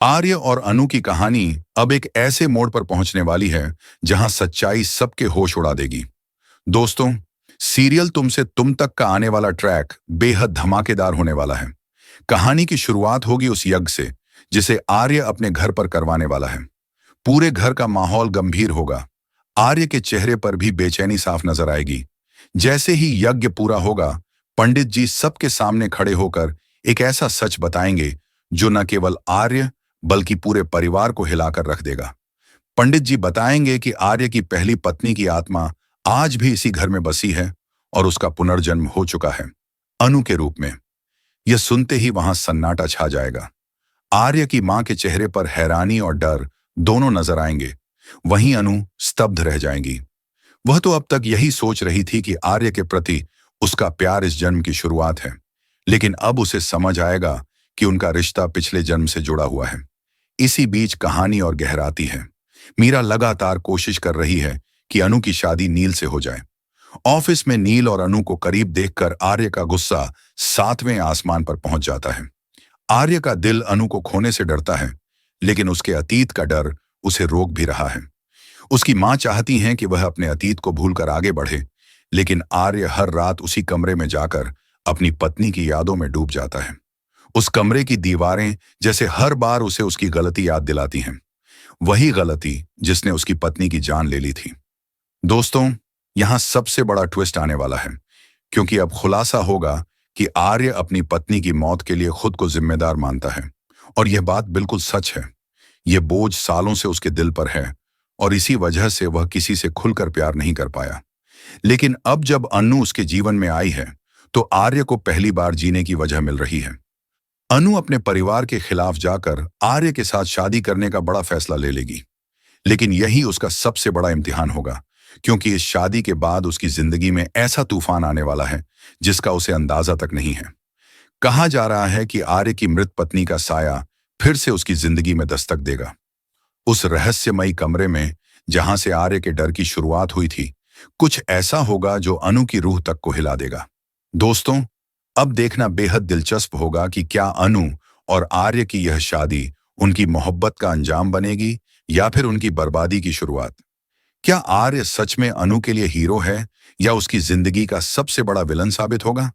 आर्य और अनु की कहानी अब एक ऐसे मोड़ पर पहुंचने वाली है जहां सच्चाई सबके होश उड़ा देगी। दोस्तों, सीरियल तुमसे तुम तक का आने वाला ट्रैक बेहद धमाकेदार होने वाला है। कहानी की शुरुआत होगी उस यज्ञ से जिसे आर्य अपने घर पर करवाने वाला है। पूरे घर का माहौल गंभीर होगा। आर्य के चेहरे पर भी बेचैनी साफ नजर आएगी। जैसे ही यज्ञ पूरा होगा, पंडित जी सबके सामने खड़े होकर एक ऐसा सच बताएंगे जो न केवल आर्य बल्कि पूरे परिवार को हिलाकर रख देगा। पंडित जी बताएंगे कि आर्य की पहली पत्नी की आत्मा आज भी इसी घर में बसी है और उसका पुनर्जन्म हो चुका है, अनु के रूप में। यह सुनते ही वहां सन्नाटा छा जाएगा। आर्य की मां के चेहरे पर हैरानी और डर दोनों नजर आएंगे। वहीं अनु स्तब्ध रह जाएंगी। वह तो अब तक यही सोच रही थी कि आर्य के प्रति उसका प्यार इस जन्म की शुरुआत है, लेकिन अब उसे समझ आएगा कि उनका रिश्ता पिछले जन्म से जुड़ा हुआ है। इसी बीच कहानी और गहराती है। मीरा लगातार कोशिश कर रही है कि अनु की शादी नील से हो जाए। ऑफिस में नील और अनु को करीब देखकर आर्य का गुस्सा 7वें आसमान पर पहुंच जाता है। आर्य का दिल अनु को खोने से डरता है, लेकिन उसके अतीत का डर उसे रोक भी रहा है। उसकी मां चाहती हैं कि वह अपने अतीत को भूलकर आगे बढ़े, लेकिन आर्य हर रात उसी कमरे में जाकर अपनी पत्नी की यादों में डूब जाता है। उस कमरे की दीवारें जैसे हर बार उसे उसकी गलती याद दिलाती हैं, वही गलती जिसने उसकी पत्नी की जान ले ली थी। दोस्तों, यहां सबसे बड़ा ट्विस्ट आने वाला है, क्योंकि अब खुलासा होगा कि आर्य अपनी पत्नी की मौत के लिए खुद को जिम्मेदार मानता है। और यह बात बिल्कुल सच है। यह बोझ सालों से उसके दिल पर है और इसी वजह से वह किसी से खुलकर प्यार नहीं कर पाया। लेकिन अब जब अनु उसके जीवन में आई है, तो आर्य को पहली बार जीने की वजह मिल रही है। अनु अपने परिवार के खिलाफ जाकर आर्य के साथ शादी करने का बड़ा फैसला ले लेगी, लेकिन यही उसका सबसे बड़ा इम्तिहान होगा, क्योंकि इस शादी के बाद उसकी जिंदगी में ऐसा तूफान आने वाला है जिसका उसे अंदाजा तक नहीं है। कहा जा रहा है कि आर्य की मृत पत्नी का साया फिर से उसकी जिंदगी में दस्तक देगा। उस रहस्यमयी कमरे में जहां से आर्य के डर की शुरुआत हुई थी, कुछ ऐसा होगा जो अनु की रूह तक को हिला देगा। दोस्तों, अब देखना बेहद दिलचस्प होगा कि क्या अनु और आर्य की यह शादी उनकी मोहब्बत का अंजाम बनेगी या फिर उनकी बर्बादी की शुरुआत। क्या आर्य सच में अनु के लिए हीरो है या उसकी जिंदगी का सबसे बड़ा विलन साबित होगा?